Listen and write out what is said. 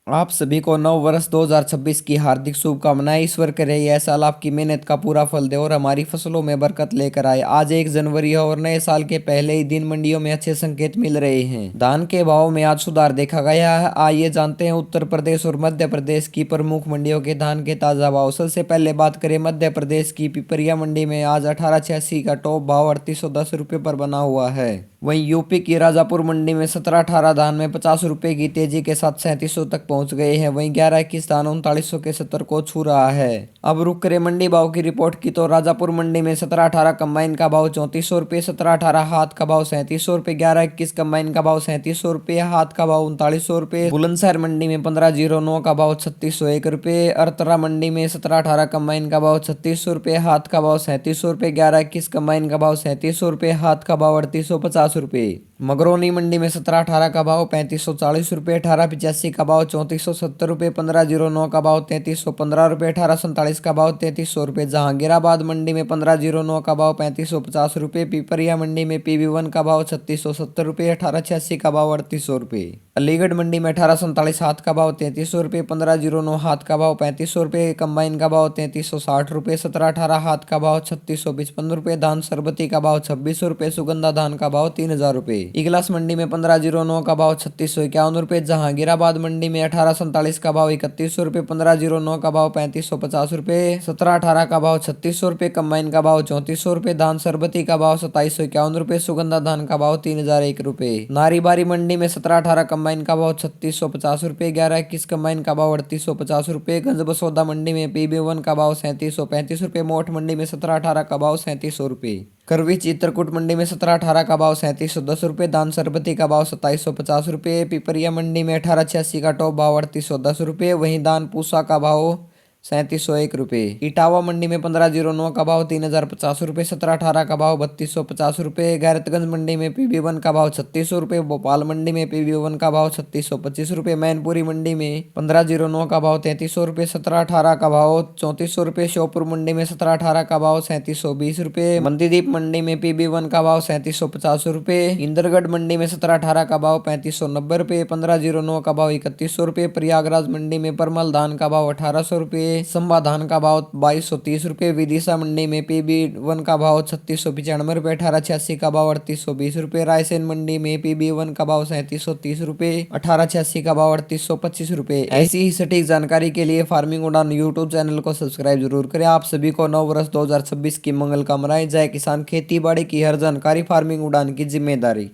आप सभी को नव वर्ष 2026 की हार्दिक शुभकामनाएं। ईश्वर करे यह साल आपकी मेहनत का पूरा फल दे और हमारी फसलों में बरकत लेकर आए। आज 1 जनवरी है और नए साल के पहले ही दिन मंडियों में अच्छे संकेत मिल रहे हैं। धान के भाव में आज सुधार देखा गया है। आइए जानते हैं उत्तर प्रदेश और मध्य प्रदेश की प्रमुख मंडियों के धान के ताजा भाव। सबसे पहले बात करें मध्य प्रदेश की। पिपरिया मंडी में आज 1886 का टॉप भाव 3810 रुपये पर बना हुआ है। वहीं यूपी की राजापुर मंडी में 17-18 धान में 50 रुपए की तेजी के साथ 3700 तक पहुंच गए हैं। वहीं 11-21 धान 3900 के 70 को छू रहा है। अब रुक करे मंडी भाव की रिपोर्ट की तो राजापुर मंडी में 17-18 कंबाइन का भाव 3400 रुपये, 17-18 हाथ का भाव 3700 रुपये, 11-21 कंबाइन का भाव 3700 रुपये, हाथ का भाव 3900 रुपये। बुलंदशहर मंडी में 1509 का भाव 3601 रुपये। अरतरा मंडी में 17-18 कंबाइन का भाव 3600 रुपये, हाथ का भाव 3700 रुपये, 11-21 कंबाइन का भाव 3700 रुपये, हाथ का भाव 3850 रुपये। मगरौनी मंडी में 17-18 का भाव 3540 रुपये, 18-85 का भाव 3470 रुपये, 1509 का भाव 3315 रुपये, 1847 का भाव 3300 रुपये। जहांगीराबाद मंडी में 1509 का भाव 3550 रुपये, पिपरिया मंडी में PB1 का भाव 3670 रुपये, 1886 का भाव 3800 रुपये। अलीगढ़ मंडी में 1847 हाथ का भाव 3300 रुपये, 1509 हाथ का भाव 3500 रुपये, कंबाइन का भाव 3360 रुपये, 17-18 हाथ का भाव 3655 रुपये, धान सरबती का भाव 2600 रुपये, सुगंधा धान का भाव 3000 रुपये। इगलास मंडी में 1509 का भाव 3651 रुपये, जहांगीराबाद मंडी में 1847 का भाव 3100 रुपये, 1509 का भाव 3550 रुपये, 17-18 का भाव 3600 रुपये, कंबाइन का भाव 3400 रुपये, धान सरबती का भाव 2751 रुपये, सुगंधा धान का भाव 3001 रुपये। नारीबारी मंडी में 17-18 कंबाइन का भाव 3650 रुपये, 11-21 कंबाइन का भाव 3850 रुपये। गंजबसौदा मंडी में PB1 का भाव 3735 रुपये, मोठ मंडी में 17-18 का भाव 3700 रुपये। करवी चित्रकूट मंडी में 17-18 का भाव 3710 रुपये, दान सरबती का भाव 2750 रुपये। पिपरिया मंडी में 1886 का टॉप भाव 3810 रुपये, वहीं दान पूसा का भाव 3701 रुपये। इटावा मंडी में 1509 का भाव 3050 रुपये, 17-18 का भाव 3250 रुपये। गैरतगंज मंडी में PB1 का भाव 3600 रुपये, भोपाल मंडी में PB1 का भाव 3625 रुपये, मैनपुरी मंडी में 1509 का भाव 3300 रुपये, 17-18 का भाव 3400 रुपये। श्योपुर मंडी में 17-18 का भाव 3720 रुपये, मंदीदीप मंडी में PB1 का भाव 3750 रुपये, इंदरगढ़ मंडी में 17-18 का भाव 3590 रुपये, 1509 का भाव 3100 रुपये। प्रयागराज मंडी में परमल धान का भाव 1800 रुपये, संबा धान का भाव 2230 रुपये। विदिशा मंडी में PB1 का भाव 3695 रुपये, 1886 का भाव 3820 रुपये। रायसेन मंडी में PB1 का भाव 3730 रुपये, 1886 का भाव 3825 रुपये। ऐसी ही सटीक जानकारी के लिए फार्मिंग उड़ान यूट्यूब चैनल को सब्सक्राइब जरूर करें। आप सभी को नव वर्ष 2026 की मंगल कामनाएं। जय किसान, खेती बाड़ी की हर जानकारी फार्मिंग उड़ान की जिम्मेदारी।